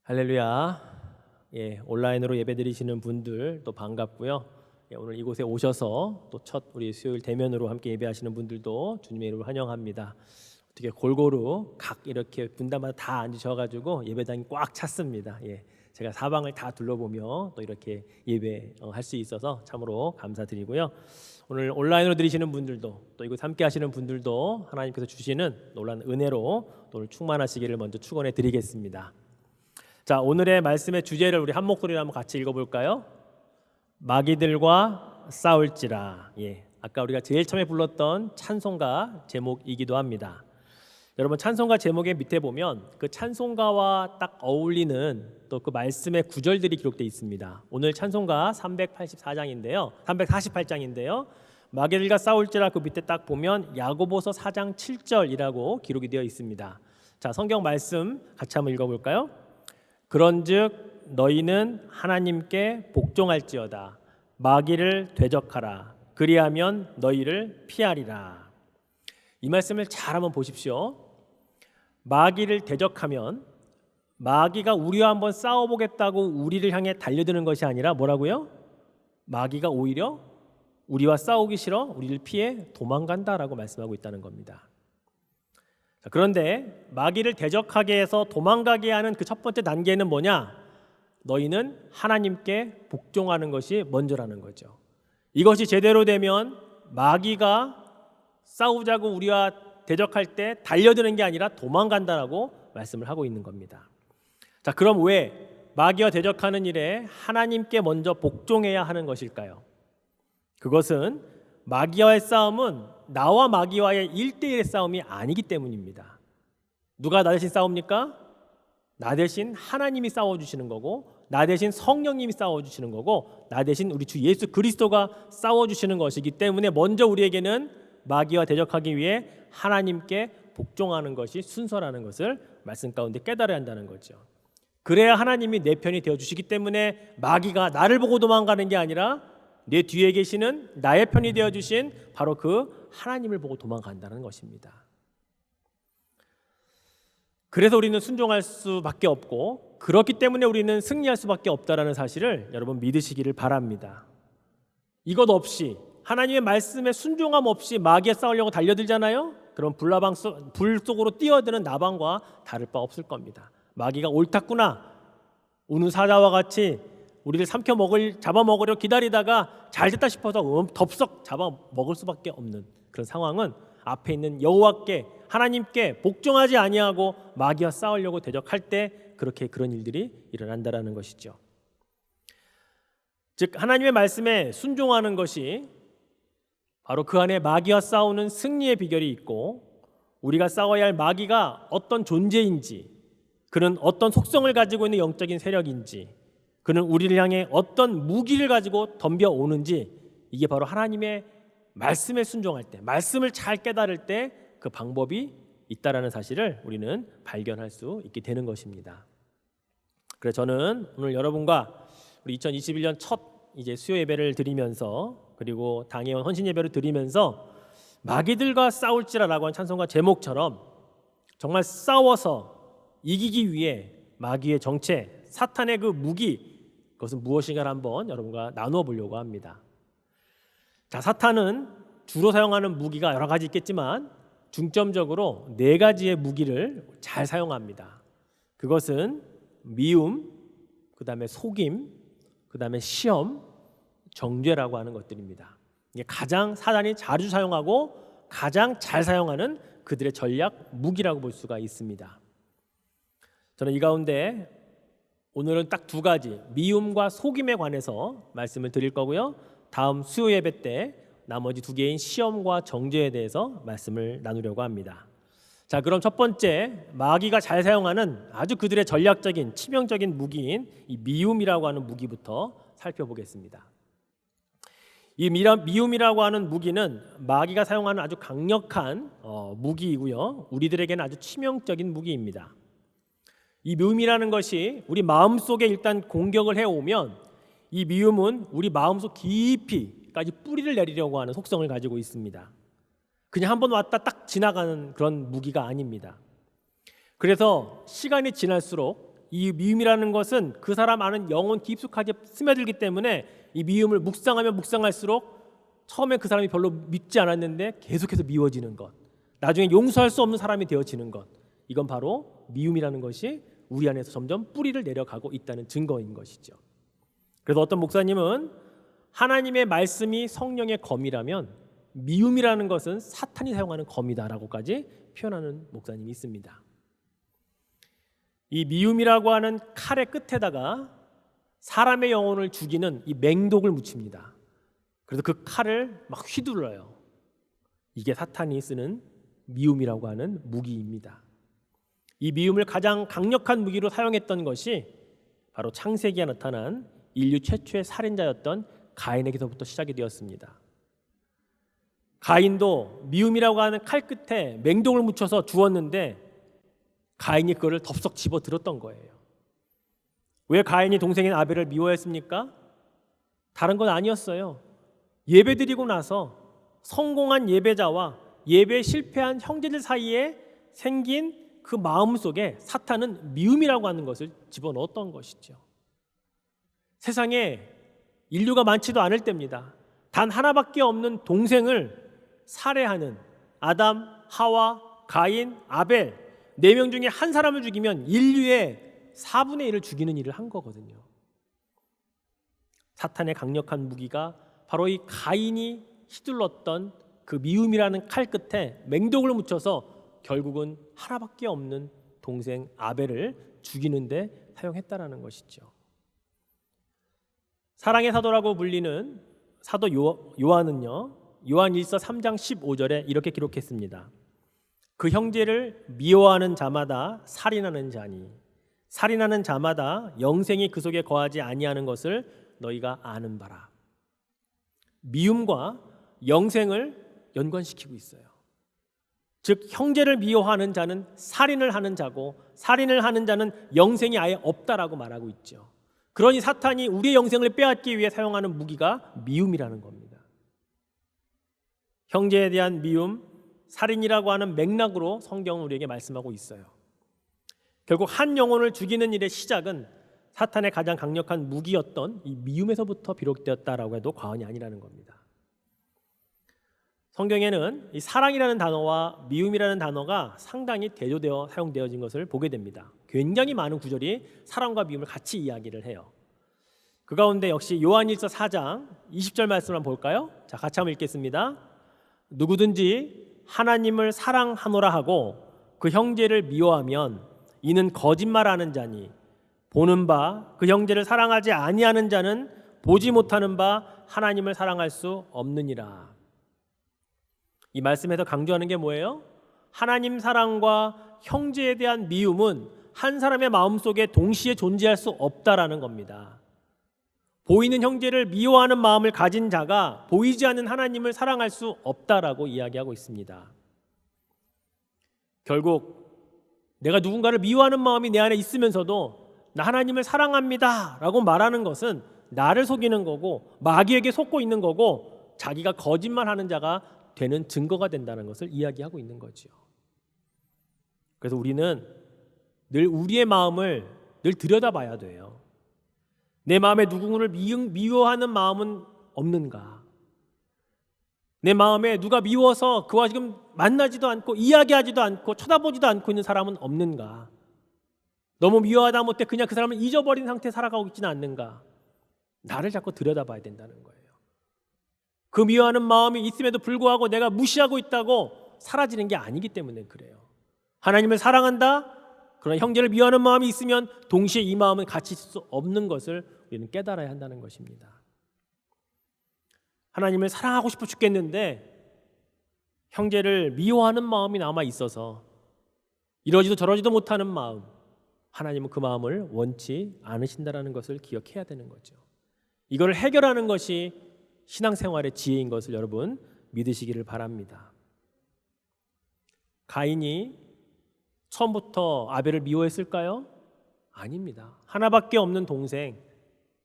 할렐루야. 온라인으로 예배드리시는 분들 또 반갑고요. 오늘 이곳에 오셔서 또 첫 우리 수요일 대면으로 함께 예배하시는 분들도 주님의 이름으로 환영합니다. 어떻게 골고루 각 이렇게 분단마다 다 앉으셔가지고 예배당이 꽉 찼습니다. 제가 사방을 다 둘러보며 또 이렇게 예배할 수 있어서 참으로 감사드리고요. 오늘 온라인으로 드리시는 분들도 또 이곳 함께 하시는 분들도 하나님께서 주시는 놀라운 은혜로 또 오늘 충만하시기를 먼저 축원해 드리겠습니다. 자, 오늘의 말씀의 주제를 우리 한 목소리로 한번 같이 읽어볼까요? 마귀들과 싸울지라. 아까 우리가 제일 처음에 불렀던 찬송가 제목이기도 합니다. 여러분, 찬송가 제목의 밑에 보면 그 찬송가와 딱 어울리는 또 그 말씀의 구절들이 기록되어 있습니다. 오늘 찬송가 348장인데요. 마귀들과 싸울지라 그 밑에 딱 보면 야고보서 4장 7절이라고 기록이 되어 있습니다. 자, 성경 말씀 같이 한번 읽어볼까요? 그런즉 너희는 하나님께 복종할지어다. 마귀를 대적하라. 그리하면 너희를 피하리라. 이 말씀을 잘 한번 보십시오. 마귀를 대적하면 마귀가 우리와 한번 싸워보겠다고 우리를 향해 달려드는 것이 아니라 뭐라고요? 마귀가 오히려 우리와 싸우기 싫어 우리를 피해 도망간다라고 말씀하고 있다는 겁니다. 그런데 마귀를 대적하게 해서 도망가게 하는 그 첫 번째 단계는 뭐냐? 너희는 하나님께 복종하는 것이 먼저라는 거죠. 이것이 제대로 되면 마귀가 싸우자고 우리와 대적할 때 달려드는 게 아니라 도망간다라고 말씀을 하고 있는 겁니다. 자, 그럼 왜 마귀와 대적하는 일에 하나님께 먼저 복종해야 하는 것일까요? 그것은 마귀와의 싸움은 나와 마귀와의 1대1의 싸움이 아니기 때문입니다. 누가 나 대신 싸웁니까? 나 대신 하나님이 싸워주시는 거고, 나 대신 성령님이 싸워주시는 거고, 나 대신 우리 주 예수 그리스도가 싸워주시는 것이기 때문에 먼저 우리에게는 마귀와 대적하기 위해 하나님께 복종하는 것이 순서라는 것을 말씀 가운데 깨달아야 한다는 거죠. 그래야 하나님이 내 편이 되어주시기 때문에 마귀가 나를 보고 도망가는 게 아니라 내 뒤에 계시는 나의 편이 되어주신 바로 그 하나님을 보고 도망간다는 것입니다. 그래서 우리는 순종할 수밖에 없고, 그렇기 때문에 우리는 승리할 수밖에 없다는 사실을 여러분 믿으시기를 바랍니다. 이것 없이, 하나님의 말씀에 순종함 없이 마귀에 싸우려고 달려들잖아요. 그럼 불 속으로 뛰어드는 나방과 다를 바 없을 겁니다. 마귀가 옳았구나, 우는 사자와 같이 우리를 잡아먹으려 기다리다가 잘 됐다 싶어서 덥석 잡아먹을 수밖에 없는 그런 상황은 앞에 있는 여호와께, 하나님께 복종하지 아니하고 마귀와 싸우려고 대적할 때 그런 일들이 일어난다라는 것이죠. 즉, 하나님의 말씀에 순종하는 것이 바로 그 안에 마귀와 싸우는 승리의 비결이 있고, 우리가 싸워야 할 마귀가 어떤 존재인지, 그는 어떤 속성을 가지고 있는 영적인 세력인지, 그는 우리를 향해 어떤 무기를 가지고 덤벼오는지, 이게 바로 하나님의 말씀에 순종할 때, 말씀을 잘 깨달을 때 그 방법이 있다라는 사실을 우리는 발견할 수 있게 되는 것입니다. 그래서 저는 오늘 여러분과 우리 2021년 첫 이제 수요 예배를 드리면서, 그리고 당회원 헌신 예배를 드리면서 마귀들과 싸울지라라고 한 찬송가 제목처럼 정말 싸워서 이기기 위해 마귀의 정체, 사탄의 그 무기, 그것은 무엇인가를 한번 여러분과 나누어 보려고 합니다. 자, 사탄은 주로 사용하는 무기가 여러 가지 있겠지만 중점적으로 4가지의 무기를 잘 사용합니다. 그것은 미움, 그 다음에 속임, 그 다음에 시험, 정죄라고 하는 것들입니다. 이게 가장 사단이 자주 사용하고 가장 잘 사용하는 그들의 전략 무기라고 볼 수가 있습니다. 저는 이 가운데 오늘은 딱 2가지, 미움과 속임에 관해서 말씀을 드릴 거고요. 다음 수요 예배 때 나머지 2개인 시험과 정죄에 대해서 말씀을 나누려고 합니다. 자, 그럼 첫 번째, 마귀가 잘 사용하는 아주 그들의 전략적인 치명적인 무기인 이 미움이라고 하는 무기부터 살펴보겠습니다. 이 미움이라고 하는 무기는 마귀가 사용하는 아주 강력한 무기이고요. 우리들에게는 아주 치명적인 무기입니다. 이 미움이라는 것이 우리 마음속에 일단 공격을 해오면 이 미움은 우리 마음속 깊이까지 뿌리를 내리려고 하는 속성을 가지고 있습니다. 그냥 한번 왔다 딱 지나가는 그런 무기가 아닙니다. 그래서 시간이 지날수록 이 미움이라는 것은 그 사람 안은 영혼 깊숙하게 스며들기 때문에 이 미움을 묵상하면 묵상할수록 처음에 그 사람이 별로 믿지 않았는데 계속해서 미워지는 것, 나중에 용서할 수 없는 사람이 되어지는 것, 이건 바로 미움이라는 것이 우리 안에서 점점 뿌리를 내려가고 있다는 증거인 것이죠. 그래서 어떤 목사님은 하나님의 말씀이 성령의 검이라면 미움이라는 것은 사탄이 사용하는 검이다라고까지 표현하는 목사님이 있습니다. 이 미움이라고 하는 칼의 끝에다가 사람의 영혼을 죽이는 이 맹독을 묻힙니다. 그래서 그 칼을 막 휘둘러요. 이게 사탄이 쓰는 미움이라고 하는 무기입니다. 이 미움을 가장 강력한 무기로 사용했던 것이 바로 창세기에 나타난 인류 최초의 살인자였던 가인에게서부터 시작이 되었습니다. 가인도 미움이라고 하는 칼 끝에 맹독을 묻혀서 주었는데 가인이 그거를 덥석 집어들었던 거예요. 왜 가인이 동생인 아벨을 미워했습니까? 다른 건 아니었어요. 예배드리고 나서 성공한 예배자와 예배에 실패한 형제들 사이에 생긴 그 마음 속에 사탄은 미움이라고 하는 것을 집어넣었던 것이죠. 세상에 인류가 많지도 않을 때입니다. 단 하나밖에 없는 동생을 살해하는 아담, 하와, 가인, 아벨 4명 중에 한 사람을 죽이면 인류의 4분의 1을 죽이는 일을 한 거거든요. 사탄의 강력한 무기가 바로 이 가인이 휘둘렀던 그 미움이라는 칼 끝에 맹독을 묻혀서 결국은 하나밖에 없는 동생 아벨을 죽이는데 사용했다라는 것이죠. 사랑의 사도라고 불리는 사도 요한은요, 요한 1서 3장 15절에 이렇게 기록했습니다. 그 형제를 미워하는 자마다 살인하는 자니 살인하는 자마다 영생이 그 속에 거하지 아니하는 것을 너희가 아는 바라. 미움과 영생을 연관시키고 있어요. 즉 형제를 미워하는 자는 살인을 하는 자고 살인을 하는 자는 영생이 아예 없다라고 말하고 있죠. 그러니 사탄이 우리의 영생을 빼앗기 위해 사용하는 무기가 미움이라는 겁니다. 형제에 대한 미움, 살인이라고 하는 맥락으로 성경은 우리에게 말씀하고 있어요. 결국 한 영혼을 죽이는 일의 시작은 사탄의 가장 강력한 무기였던 이 미움에서부터 비롯되었다라고 해도 과언이 아니라는 겁니다. 성경에는 이 사랑이라는 단어와 미움이라는 단어가 상당히 대조되어 사용되어진 것을 보게 됩니다. 굉장히 많은 구절이 사랑과 미움을 같이 이야기를 해요. 그 가운데 역시 요한일서 4장 20절 말씀을 한번 볼까요? 자, 같이 한번 읽겠습니다. 누구든지 하나님을 사랑하노라 하고 그 형제를 미워하면 이는 거짓말하는 자니 보는 바 그 형제를 사랑하지 아니하는 자는 보지 못하는 바 하나님을 사랑할 수 없느니라. 이 말씀에서 강조하는 게 뭐예요? 하나님 사랑과 형제에 대한 미움은 한 사람의 마음속에 동시에 존재할 수 없다라는 겁니다. 보이는 형제를 미워하는 마음을 가진 자가 보이지 않는 하나님을 사랑할 수 없다라고 이야기하고 있습니다. 결국 내가 누군가를 미워하는 마음이 내 안에 있으면서도 나 하나님을 사랑합니다 라고 말하는 것은 나를 속이는 거고 마귀에게 속고 있는 거고 자기가 거짓말하는 자가 되는 증거가 된다는 것을 이야기하고 있는 거죠. 그래서 우리는 늘 우리의 마음을 늘 들여다봐야 돼요. 내 마음에 누군가를 미워하는 마음은 없는가? 내 마음에 누가 미워서 그와 지금 만나지도 않고 이야기하지도 않고 쳐다보지도 않고 있는 사람은 없는가? 너무 미워하다 못해 그냥 그 사람을 잊어버린 상태에 살아가고 있지는 않는가? 나를 자꾸 들여다봐야 된다는 거예요. 그 미워하는 마음이 있음에도 불구하고 내가 무시하고 있다고 사라지는 게 아니기 때문에 그래요. 하나님을 사랑한다? 그러나 형제를 미워하는 마음이 있으면 동시에 이 마음은 같이 있을 수 없는 것을 우리는 깨달아야 한다는 것입니다. 하나님을 사랑하고 싶어 죽겠는데 형제를 미워하는 마음이 남아 있어서 이러지도 저러지도 못하는 마음, 하나님은 그 마음을 원치 않으신다는 것을 기억해야 되는 거죠. 이걸 해결하는 것이 신앙생활의 지혜인 것을 여러분 믿으시기를 바랍니다. 가인이 처음부터 아벨을 미워했을까요? 아닙니다. 하나밖에 없는 동생,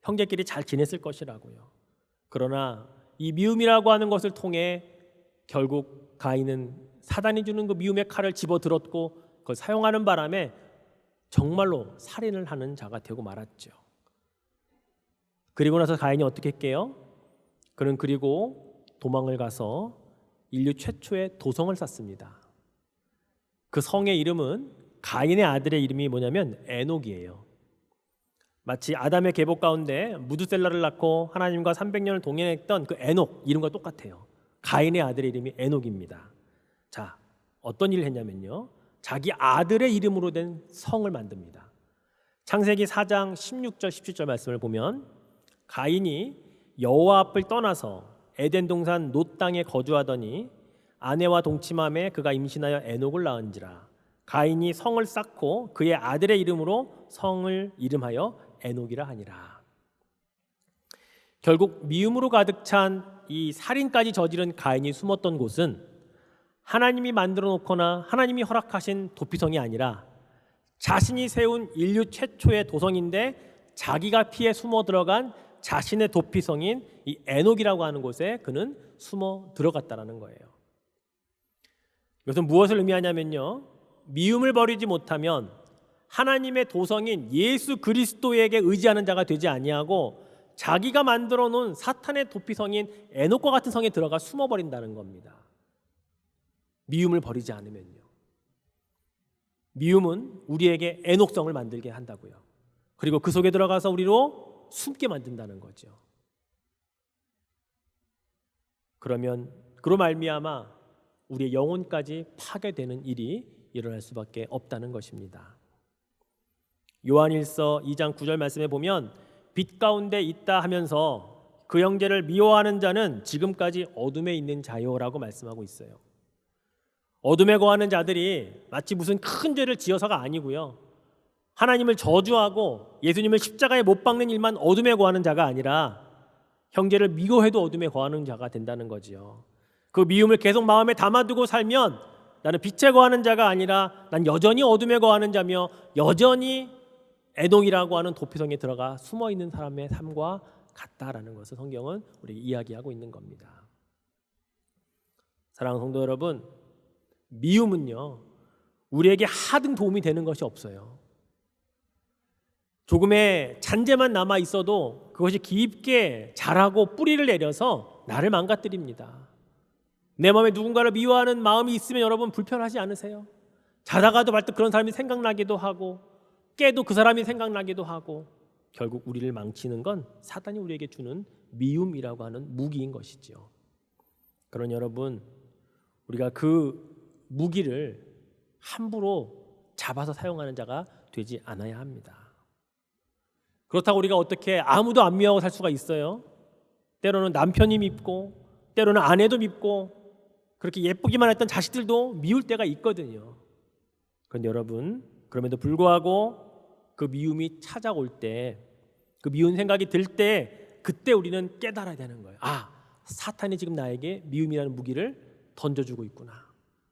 형제끼리 잘 지냈을 것이라고요. 그러나 이 미움이라고 하는 것을 통해 결국 가인은 사단이 주는 그 미움의 칼을 집어들었고 그걸 사용하는 바람에 정말로 살인을 하는 자가 되고 말았죠. 그리고 나서 가인이 어떻게 했게요? 그는 그리고 도망을 가서 인류 최초의 도성을 쌓습니다. 그 성의 이름은 가인의 아들의 이름이 뭐냐면 에녹이에요. 마치 아담의 계보 가운데 무드셀라를 낳고 하나님과 300년을 동행했던 그 에녹 이름과 똑같아요. 가인의 아들의 이름이 에녹입니다. 자, 어떤 일을 했냐면요, 자기 아들의 이름으로 된 성을 만듭니다. 창세기 4장 16절 17절 말씀을 보면 가인이 여호와 앞을 떠나서 에덴 동산 놋 땅에 거주하더니 아내와 동침함에 그가 임신하여 에녹을 낳은지라. 가인이 성을 쌓고 그의 아들의 이름으로 성을 이름하여 에녹이라 하니라. 결국 미움으로 가득 찬 이 살인까지 저지른 가인이 숨었던 곳은 하나님이 만들어 놓거나 하나님이 허락하신 도피성이 아니라 자신이 세운 인류 최초의 도성인데 자기가 피해 숨어 들어간 자신의 도피성인 이 에녹이라고 하는 곳에 그는 숨어 들어갔다라는 거예요. 이것은 무엇을 의미하냐면요, 미움을 버리지 못하면 하나님의 도성인 예수 그리스도에게 의지하는 자가 되지 아니하고 자기가 만들어 놓은 사탄의 도피성인 에녹과 같은 성에 들어가 숨어버린다는 겁니다. 미움을 버리지 않으면요. 미움은 우리에게 에녹성을 만들게 한다고요. 그리고 그 속에 들어가서 우리로 숨게 만든다는 거죠. 그러면 그로 말미암아 우리의 영혼까지 파괴되는 일이 일어날 수밖에 없다는 것입니다. 요한일서 2장 9절 말씀에 보면 빛 가운데 있다 하면서 그 형제를 미워하는 자는 지금까지 어둠에 있는 자요라고 말씀하고 있어요. 어둠에 거하는 자들이 마치 무슨 큰 죄를 지어서가 아니고요, 하나님을 저주하고 예수님을 십자가에 못 박는 일만 어둠에 거하는 자가 아니라 형제를 미워해도 어둠에 거하는 자가 된다는 거지요. 그 미움을 계속 마음에 담아두고 살면 나는 빛에 거하는 자가 아니라 난 여전히 어둠에 거하는 자며 여전히 에녹이라고 하는 도피성에 들어가 숨어있는 사람의 삶과 같다라는 것을 성경은 우리에게 이야기하고 있는 겁니다. 사랑하는 성도 여러분, 미움은요 우리에게 하등 도움이 되는 것이 없어요. 조금의 잔재만 남아 있어도 그것이 깊게 자라고 뿌리를 내려서 나를 망가뜨립니다. 내 마음에 누군가를 미워하는 마음이 있으면 여러분 불편하지 않으세요? 자다가도 발뜻 그런 사람이 생각나기도 하고 깨도 그 사람이 생각나기도 하고 결국 우리를 망치는 건 사단이 우리에게 주는 미움이라고 하는 무기인 것이죠. 그러나 여러분, 우리가 그 무기를 함부로 잡아서 사용하는 자가 되지 않아야 합니다. 그렇다고 우리가 어떻게 아무도 안 미워하고 살 수가 있어요? 때로는 남편이 밉고 때로는 아내도 밉고 그렇게 예쁘기만 했던 자식들도 미울 때가 있거든요. 그런데 여러분, 그럼에도 불구하고 그 미움이 찾아올 때, 그 미운 생각이 들 때 그때 우리는 깨달아야 되는 거예요. 아, 사탄이 지금 나에게 미움이라는 무기를 던져주고 있구나.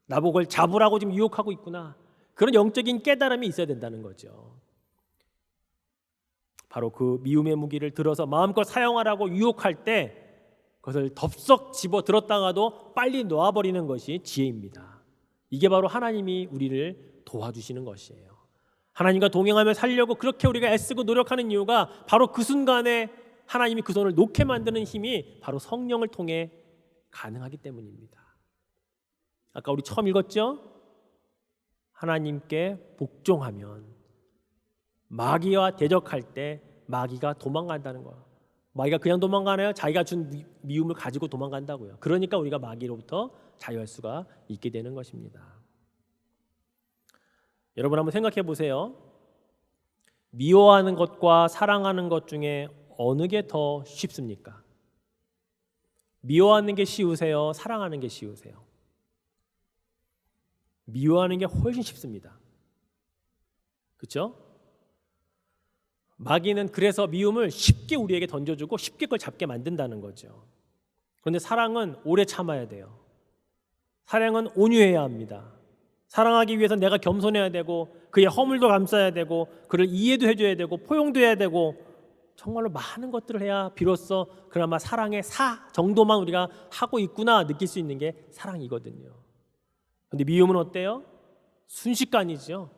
나보고 그걸 잡으라고 지금 유혹하고 있구나. 그런 영적인 깨달음이 있어야 된다는 거죠. 바로 그 미움의 무기를 들어서 마음껏 사용하라고 유혹할 때 그것을 덥석 집어 들었다가도 빨리 놓아버리는 것이 지혜입니다. 이게 바로 하나님이 우리를 도와주시는 것이에요. 하나님과 동행하며 살려고 그렇게 우리가 애쓰고 노력하는 이유가 바로 그 순간에 하나님이 그 손을 놓게 만드는 힘이 바로 성령을 통해 가능하기 때문입니다. 아까 우리 처음 읽었죠? 하나님께 복종하면 마귀와 대적할 때 마귀가 도망간다는 거예요. 마귀가 그냥 도망가나요? 자기가 준 미움을 가지고 도망간다고요. 그러니까 우리가 마귀로부터 자유할 수가 있게 되는 것입니다. 여러분 한번 생각해 보세요. 미워하는 것과 사랑하는 것 중에 어느 게 더 쉽습니까? 미워하는 게 쉬우세요? 사랑하는 게 쉬우세요? 미워하는 게 훨씬 쉽습니다. 그렇죠? 마귀는 그래서 미움을 쉽게 우리에게 던져주고 쉽게 그걸 잡게 만든다는 거죠. 그런데 사랑은 오래 참아야 돼요. 사랑은 온유해야 합니다. 사랑하기 위해서 내가 겸손해야 되고 그의 허물도 감싸야 되고 그를 이해도 해줘야 되고 포용도 해야 되고 정말로 많은 것들을 해야 비로소 그나마 사랑의 사 정도만 우리가 하고 있구나 느낄 수 있는 게 사랑이거든요. 그런데 미움은 어때요? 순식간이죠.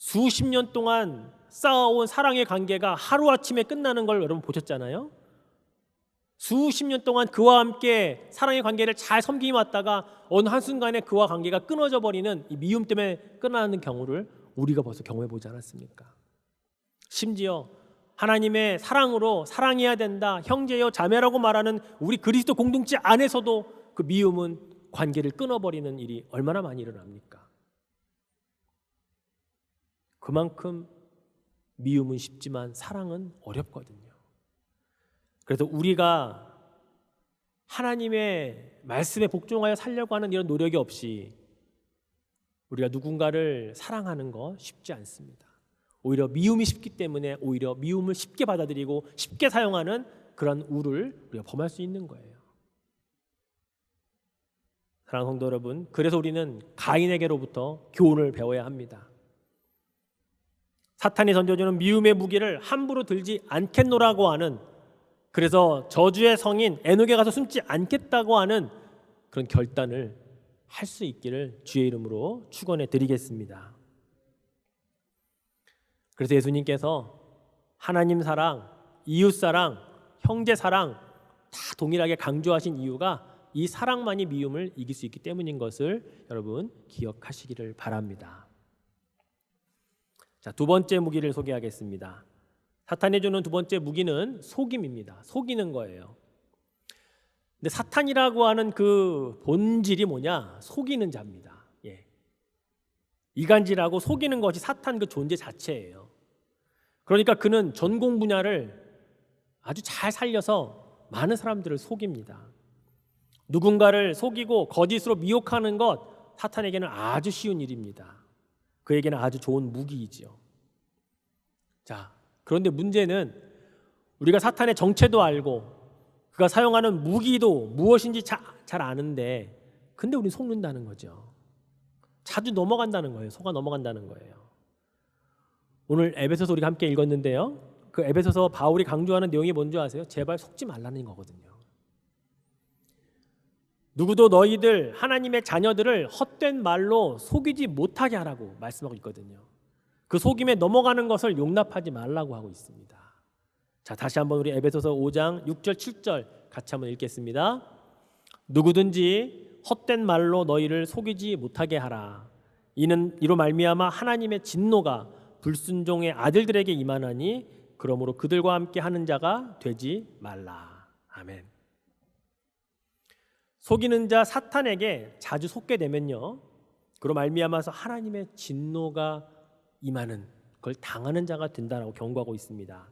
수십 년 동안 쌓아온 사랑의 관계가 하루아침에 끝나는 걸 여러분 보셨잖아요. 수십 년 동안 그와 함께 사랑의 관계를 잘 섬기며 왔다가 어느 한순간에 그와 관계가 끊어져 버리는 이 미움 때문에 끝나는 경우를 우리가 벌써 경험해 보지 않았습니까? 심지어 하나님의 사랑으로 사랑해야 된다, 형제여 자매라고 말하는 우리 그리스도 공동체 안에서도 그 미움은 관계를 끊어버리는 일이 얼마나 많이 일어납니까? 그만큼 미움은 쉽지만 사랑은 어렵거든요. 그래서 우리가 하나님의 말씀에 복종하여 살려고 하는 이런 노력이 없이 우리가 누군가를 사랑하는 거 쉽지 않습니다. 오히려 미움이 쉽기 때문에 오히려 미움을 쉽게 받아들이고 쉽게 사용하는 그런 우를 우리가 범할 수 있는 거예요. 사랑하는 성도 여러분, 그래서 우리는 가인에게로부터 교훈을 배워야 합니다. 사탄이 던져주는 미움의 무기를 함부로 들지 않겠노라고 하는, 그래서 저주의 성인 에녹에 가서 숨지 않겠다고 하는 그런 결단을 할 수 있기를 주의 이름으로 축원해 드리겠습니다. 그래서 예수님께서 하나님 사랑, 이웃 사랑, 형제 사랑 다 동일하게 강조하신 이유가 이 사랑만이 미움을 이길 수 있기 때문인 것을 여러분 기억하시기를 바랍니다. 자, 두 번째 무기를 소개하겠습니다. 사탄이 주는 두 번째 무기는 속임입니다. 속이는 거예요. 근데 사탄이라고 하는 그 본질이 뭐냐? 속이는 자입니다. 예. 이간질하고 속이는 것이 사탄 그 존재 자체예요. 그러니까 그는 전공 분야를 아주 잘 살려서 많은 사람들을 속입니다. 누군가를 속이고 거짓으로 미혹하는 것, 사탄에게는 아주 쉬운 일입니다. 그에게는 아주 좋은 무기이지요. 자, 그런데 문제는 우리가 사탄의 정체도 알고 그가 사용하는 무기도 무엇인지 잘 아는데, 근데 우리는 속는다는 거죠. 자주 넘어간다는 거예요. 속아 넘어간다는 거예요. 오늘 에베소서 우리가 함께 읽었는데요, 그 에베소서 바울이 강조하는 내용이 뭔지 아세요? 제발 속지 말라는 거거든요. 누구도 너희들 하나님의 자녀들을 헛된 말로 속이지 못하게 하라고 말씀하고 있거든요. 그 속임에 넘어가는 것을 용납하지 말라고 하고 있습니다. 자, 다시 한번 우리 에베소서 5장 6절 7절 같이 한번 읽겠습니다. 누구든지 헛된 말로 너희를 속이지 못하게 하라. 이로 말미암아 하나님의 진노가 불순종의 아들들에게 임하나니 그러므로 그들과 함께 하는 자가 되지 말라. 아멘. 속이는 자 사탄에게 자주 속게 되면요, 그로 말미암아서 하나님의 진노가 임하는, 그걸 당하는 자가 된다라고 경고하고 있습니다.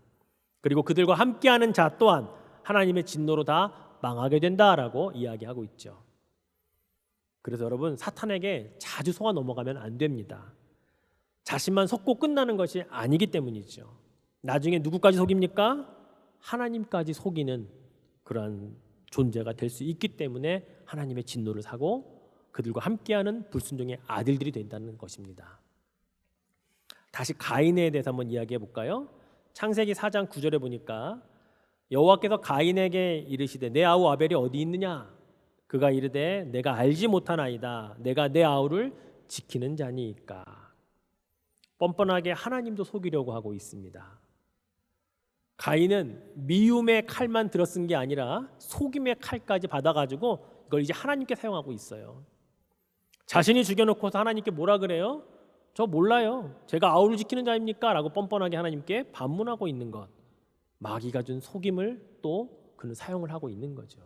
그리고 그들과 함께하는 자 또한 하나님의 진노로 다 망하게 된다라고 이야기하고 있죠. 그래서 여러분, 사탄에게 자주 속아 넘어가면 안 됩니다. 자신만 속고 끝나는 것이 아니기 때문이죠. 나중에 누구까지 속입니까? 하나님까지 속이는 그러한 존재가 될 수 있기 때문에 하나님의 진노를 사고 그들과 함께하는 불순종의 아들들이 된다는 것입니다. 다시 가인에 대해서 한번 이야기해 볼까요? 창세기 4장 9절에 보니까 여호와께서 가인에게 이르시되 내 아우 아벨이 어디 있느냐? 그가 이르되 내가 알지 못하나이다. 내가 내 아우를 지키는 자니까. 뻔뻔하게 하나님도 속이려고 하고 있습니다. 가인은 미움의 칼만 들어쓴 게 아니라 속임의 칼까지 받아가지고 이걸 이제 하나님께 사용하고 있어요. 자신이 죽여놓고서 하나님께 뭐라 그래요? 저 몰라요. 제가 아우를 지키는 자입니까? 라고 뻔뻔하게 하나님께 반문하고 있는 것. 마귀가 준 속임을 또 그는 사용을 하고 있는 거죠.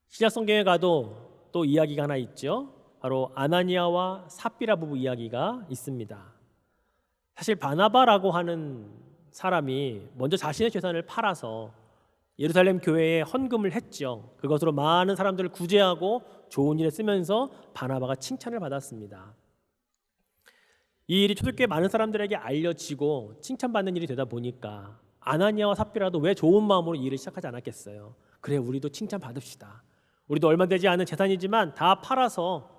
신약성경에 가도 또 이야기가 하나 있죠. 바로 아나니아와 삽비라 부부 이야기가 있습니다. 사실 바나바라고 하는 사람이 먼저 자신의 재산을 팔아서 예루살렘 교회에 헌금을 했죠. 그것으로 많은 사람들을 구제하고 좋은 일에 쓰면서 바나바가 칭찬을 받았습니다. 이 일이 초대교회 많은 사람들에게 알려지고 칭찬받는 일이 되다 보니까 아나니아와 삽비라도 왜 좋은 마음으로 이 일을 시작하지 않았겠어요. 그래, 우리도 칭찬받읍시다. 우리도 얼마 되지 않은 재산이지만 다 팔아서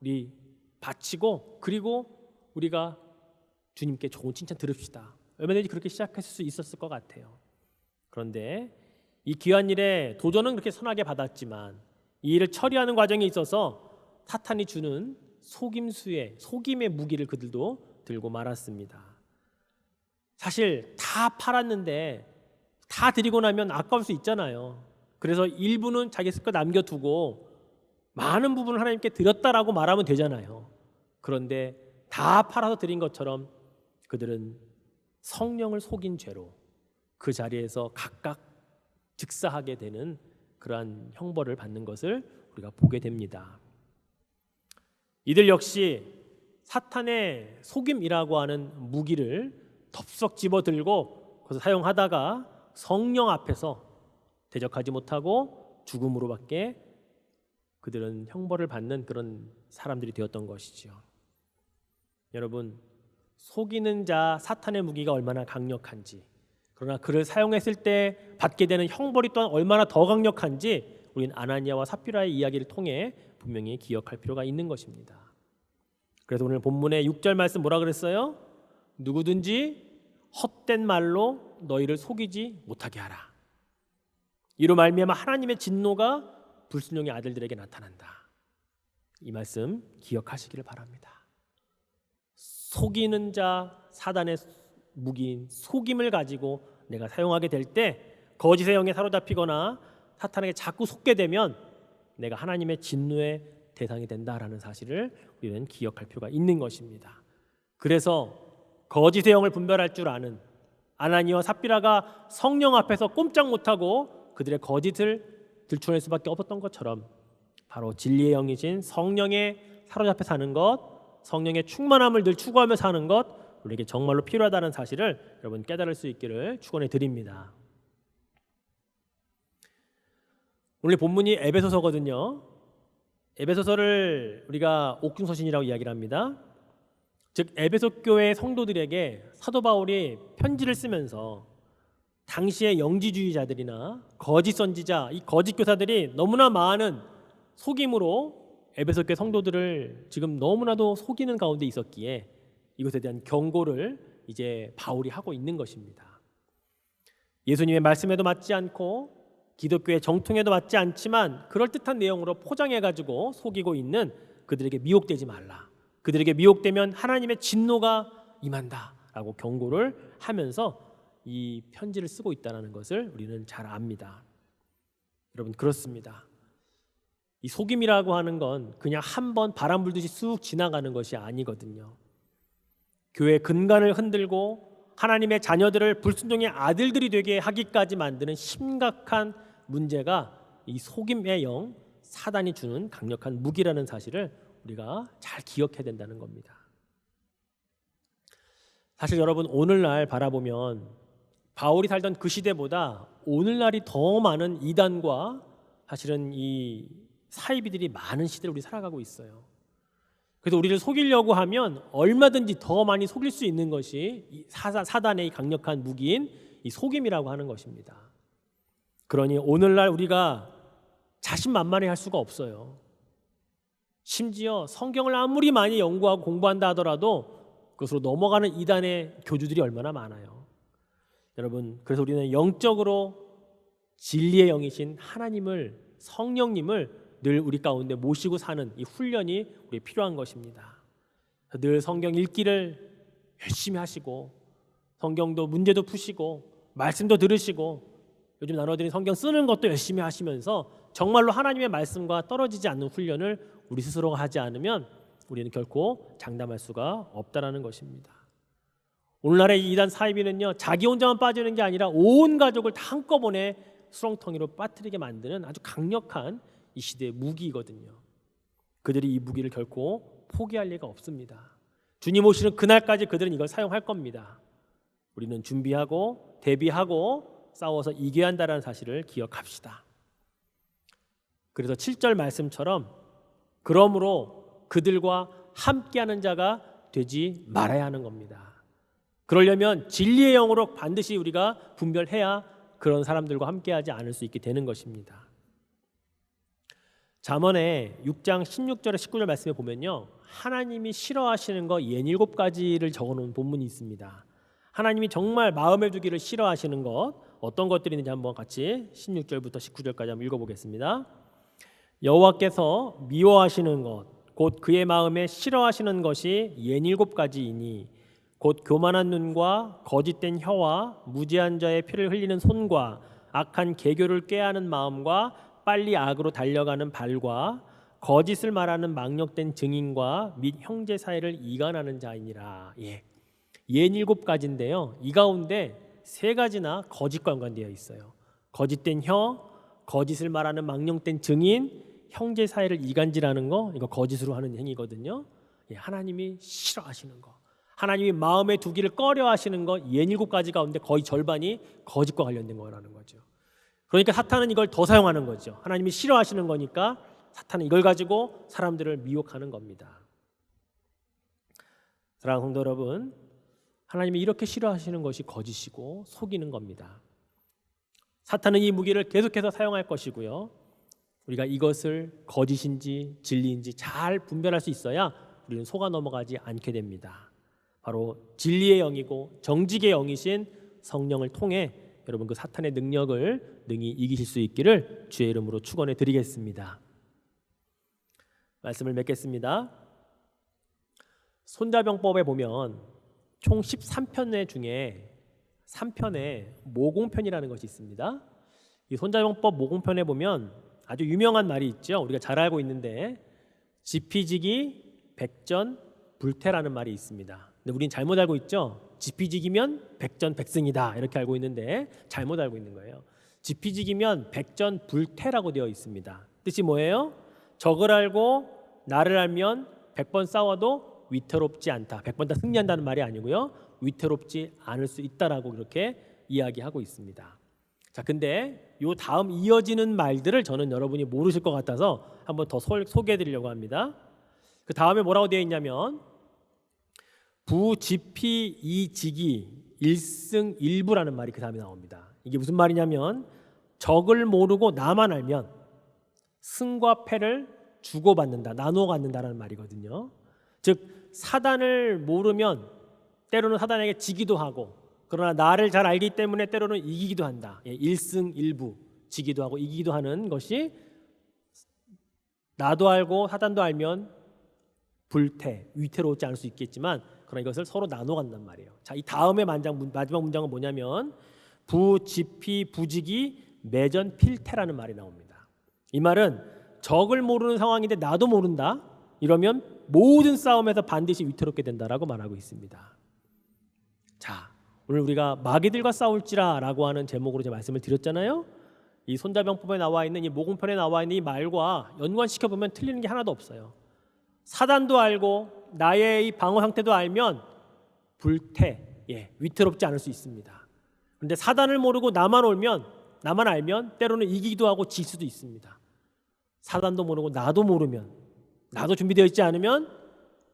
우리 바치고 그리고 우리가 주님께 좋은 칭찬 들읍시다. 얼마든지 그렇게 시작했을 수 있었을 것 같아요. 그런데 이 귀한 일에 도전은 그렇게 선하게 받았지만 이 일을 처리하는 과정에 있어서 사탄이 주는 속임의 무기를 그들도 들고 말았습니다. 사실 다 팔았는데 다 드리고 나면 아까울 수 있잖아요. 그래서 일부는 자기 것 남겨두고 많은 부분을 하나님께 드렸다라고 말하면 되잖아요. 그런데 다 팔아서 드린 것처럼 그들은 성령을 속인 죄로 그 자리에서 각각 즉사하게 되는 그러한 형벌을 받는 것을 우리가 보게 됩니다. 이들 역시 사탄의 속임이라고 하는 무기를 덥석 집어들고 그것을 사용하다가 성령 앞에서 대적하지 못하고 죽음으로밖에 그들은 형벌을 받는 그런 사람들이 되었던 것이죠. 여러분, 속이는 자 사탄의 무기가 얼마나 강력한지, 그러나 그를 사용했을 때 받게 되는 형벌이 또한 얼마나 더 강력한지 우리는 아나니아와 삽비라의 이야기를 통해 분명히 기억할 필요가 있는 것입니다. 그래서 오늘 본문의 6절 말씀 뭐라 그랬어요? 누구든지 헛된 말로 너희를 속이지 못하게 하라. 이로 말미암아 하나님의 진노가 불순종의 아들들에게 나타난다. 이 말씀 기억하시기를 바랍니다. 속이는 자 사단의 무기인 속임을 가지고 내가 사용하게 될 때 거짓의 영에 사로잡히거나 사탄에게 자꾸 속게 되면 내가 하나님의 진노의 대상이 된다라는 사실을 우리는 기억할 필요가 있는 것입니다. 그래서 거짓의 영을 분별할 줄 아는 아나니아와 삽비라가 성령 앞에서 꼼짝 못하고 그들의 거짓을 들춰낼 수밖에 없었던 것처럼 바로 진리의 영이신 성령에 사로잡혀 사는 것, 성령의 충만함을 늘 추구하며 사는 것, 우리에게 정말로 필요하다는 사실을 여러분 깨달을 수 있기를 축원해 드립니다. 오늘 본문이 에베소서거든요. 에베소서를 우리가 옥중서신이라고 이야기를 합니다. 즉 에베소 교회 성도들에게 사도 바울이 편지를 쓰면서 당시의 영지주의자들이나 거짓 선지자, 이 거짓 교사들이 너무나 많은 속임으로 에베소 교회 성도들을 지금 너무나도 속이는 가운데 있었기에 이것에 대한 경고를 이제 바울이 하고 있는 것입니다. 예수님의 말씀에도 맞지 않고 기독교의 정통에도 맞지 않지만 그럴듯한 내용으로 포장해가지고 속이고 있는 그들에게 미혹되지 말라. 그들에게 미혹되면 하나님의 진노가 임한다라고 경고를 하면서 이 편지를 쓰고 있다는 것을 우리는 잘 압니다. 여러분 그렇습니다. 이 속임이라고 하는 건 그냥 한번 바람 불듯이 쑥 지나가는 것이 아니거든요. 교회의 근간을 흔들고 하나님의 자녀들을 불순종의 아들들이 되게 하기까지 만드는 심각한 문제가 이 속임의 영, 사단이 주는 강력한 무기라는 사실을 우리가 잘 기억해야 된다는 겁니다. 사실 여러분 오늘날 바라보면 바울이 살던 그 시대보다 오늘날이 더 많은 이단과 사실은 이 사이비들이 많은 시대를 우리 살아가고 있어요. 그래서 우리를 속이려고 하면 얼마든지 더 많이 속일 수 있는 것이 이 사단의 강력한 무기인 이 속임이라고 하는 것입니다. 그러니 오늘날 우리가 자신만만해 할 수가 없어요. 심지어 성경을 아무리 많이 연구하고 공부한다 하더라도 그것으로 넘어가는 이단의 교주들이 얼마나 많아요. 여러분 그래서 우리는 영적으로 진리의 영이신 하나님을, 성령님을 늘 우리 가운데 모시고 사는 이 훈련이 우리에 필요한 것입니다. 늘 성경 읽기를 열심히 하시고 성경도 문제도 푸시고 말씀도 들으시고 요즘 나눠드린 성경 쓰는 것도 열심히 하시면서 정말로 하나님의 말씀과 떨어지지 않는 훈련을 우리 스스로가 하지 않으면 우리는 결코 장담할 수가 없다라는 것입니다. 오늘날의 이 이단 사이비는요, 자기 혼자만 빠지는 게 아니라 온 가족을 다 한꺼번에 수렁텅이로 빠뜨리게 만드는 아주 강력한 이 시대의 무기이거든요. 그들이 이 무기를 결코 포기할 리가 없습니다. 주님 오시는 그날까지 그들은 이걸 사용할 겁니다. 우리는 준비하고 대비하고 싸워서 이겨야 한다는 사실을 기억합시다. 그래서 7절 말씀처럼 그러므로 그들과 함께하는 자가 되지 말아야 하는 겁니다. 그러려면 진리의 영으로 반드시 우리가 분별해야 그런 사람들과 함께하지 않을 수 있게 되는 것입니다. 잠언의 6장 16절에 19절 말씀에 보면요, 하나님이 싫어하시는 거 67가지를 적어놓은 본문이 있습니다. 하나님이 정말 마음에 두기를 싫어하시는 것 어떤 것들이 있는지 한번 같이 16절부터 19절까지 한번 읽어보겠습니다. 여호와께서 미워하시는 것 곧 그의 마음에 싫어하시는 것이 67가지이니 곧 교만한 눈과 거짓된 혀와 무지한 자의 피를 흘리는 손과 악한 계교를 꾀하는 마음과 빨리 악으로 달려가는 발과 거짓을 말하는 망령된 증인과 및 형제 사이를 이간하는 자이니라. 67가지인데요. 이 가운데 3가지나 거짓과 연관되어 있어요. 거짓된 혀, 거짓을 말하는 망령된 증인, 형제 사이를 이간질하는 거, 이거 거짓으로 하는 행위거든요. 하나님이 싫어하시는 거, 하나님이 마음에 두기를 꺼려하시는 거, 67가지 가운데 거의 절반이 거짓과 관련된 거라는 거죠. 그러니까 사탄은 이걸 더 사용하는 거죠. 하나님이 싫어하시는 거니까 사탄은 이걸 가지고 사람들을 미혹하는 겁니다. 사랑하는 성도 여러분, 하나님이 이렇게 싫어하시는 것이 거짓이고 속이는 겁니다. 사탄은 이 무기를 계속해서 사용할 것이고요. 우리가 이것을 거짓인지 진리인지 잘 분별할 수 있어야 우리는 속아 넘어가지 않게 됩니다. 바로 진리의 영이고 정직의 영이신 성령을 통해 여러분 그 사탄의 능력을 능히 이기실 수 있기를 주의 이름으로 축원해 드리겠습니다. 말씀을 맺겠습니다. 손자병법에 보면 총 13편 중에 3편에 모공편이라는 것이 있습니다. 이 손자병법 모공편에 보면 아주 유명한 말이 있죠. 우리가 잘 알고 있는데 지피지기 백전불태라는 말이 있습니다. 근데 우린 잘못 알고 있죠. 지피지기면 백전백승이다 이렇게 알고 있는데 잘못 알고 있는 거예요. 지피지기면 백전불태라고 되어 있습니다. 뜻이 뭐예요? 적을 알고 나를 알면 100번 싸워도 위태롭지 않다. 100번 다 승리한다는 말이 아니고요. 위태롭지 않을 수 있다라고 그렇게 이야기하고 있습니다. 자, 근데 요 다음 이어지는 말들을 저는 여러분이 모르실 것 같아서 한번 더 소개해 드리려고 합니다. 그 다음에 뭐라고 되어 있냐면 부지피 이지기 일승일부라는 말이 그 다음에 나옵니다. 이게 무슨 말이냐면 적을 모르고 나만 알면 승과 패를 주고받는다, 나누어 갖는다라는 말이거든요. 즉 사단을 모르면 때로는 사단에게 지기도 하고, 그러나 나를 잘 알기 때문에 때로는 이기기도 한다. 일승일부, 지기도 하고 이기기도 하는 것이 나도 알고 사단도 알면 불태, 위태로우지 않을 수 있겠지만 그러나 이것을 서로 나눠 간단 말이에요. 자, 이 다음에 마지막 문장은 뭐냐면 부지피 부지기 매전 필태라는 말이 나옵니다. 이 말은 적을 모르는 상황인데 나도 모른다. 이러면 모든 싸움에서 반드시 위태롭게 된다라고 말하고 있습니다. 자, 오늘 우리가 마귀들과 싸울지라라고 하는 제목으로 제가 말씀을 드렸잖아요. 이 손자병법에 나와 있는 이 모공편에 나와 있는 이 말과 연관시켜 보면 틀리는 게 하나도 없어요. 사단도 알고 나의 이 방어 상태도 알면 불태, 위태롭지 않을 수 있습니다. 그런데 사단을 모르고 나만 알면 때로는 이기기도 하고 질 수도 있습니다. 사단도 모르고 나도 모르면, 나도 준비되어 있지 않으면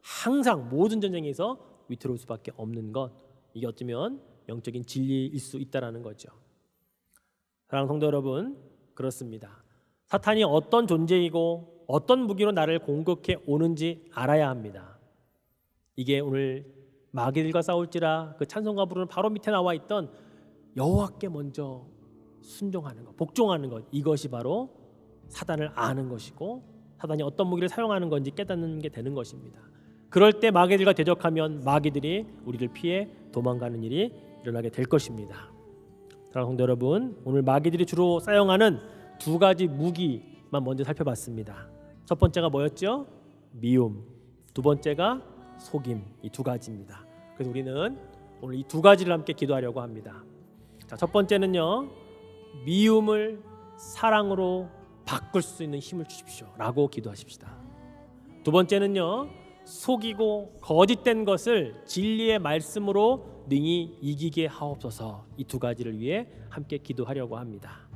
항상 모든 전쟁에서 위태로울 수밖에 없는 것, 이게 어쩌면 영적인 진리일 수 있다라는 거죠. 사랑하는 성도 여러분, 그렇습니다. 사탄이 어떤 존재이고 어떤 무기로 나를 공격해 오는지 알아야 합니다. 이게 오늘 마귀들과 싸울지라 그 찬송가 부르는 바로 밑에 나와 있던 여호와께 먼저 순종하는 것, 복종하는 것, 이것이 바로 사단을 아는 것이고 사단이 어떤 무기를 사용하는 건지 깨닫는 게 되는 것입니다. 그럴 때 마귀들과 대적하면 마귀들이 우리를 피해 도망가는 일이 일어나게 될 것입니다. 사랑하는 성도 여러분, 오늘 마귀들이 주로 사용하는 2가지 무기만 먼저 살펴봤습니다. 첫 번째가 뭐였죠? 미움. 두 번째가 속임. 이 2가지입니다. 그래서 우리는 오늘 이 2가지를 함께 기도하려고 합니다. 자, 첫 번째는요, 미움을 사랑으로 바꿀 수 있는 힘을 주십시오 라고 기도하십시다. 두 번째는요, 속이고 거짓된 것을 진리의 말씀으로 능히 이기게 하옵소서. 이 2가지를 위해 함께 기도하려고 합니다.